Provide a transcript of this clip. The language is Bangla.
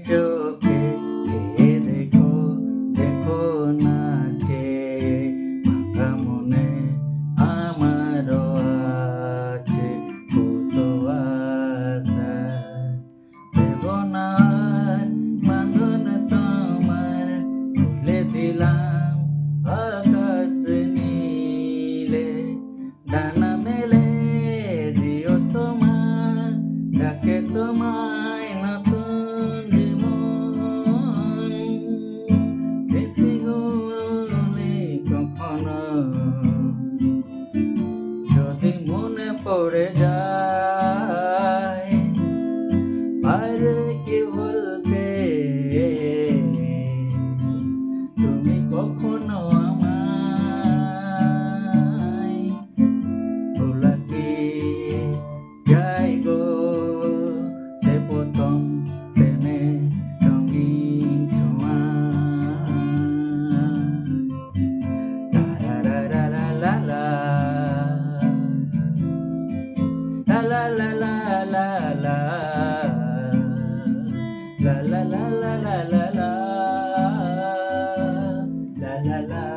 চোখে চেয়ে দেখো, দেখো না চেয়ে ভাঙা মনে আমারও আছে কত আশা। বেদনার বাঁধন তোমার খুলে দিলাম আকাশ নীলে, ডানা মেলে দিও তোমার, ডাকে তোমায় নতুন জীবন। স্মৃতিগুলি কখনো যদি মনে পড়ে যায়, পারবে কি ভুলতে তুমি কখনো আমায়? ভোলা কি যায় গো সে প্রথম প্রেমে রঙিন ছোঁয়া। লা লা লা লা লা লা লা লা লা লা লা la la la la la la la la la la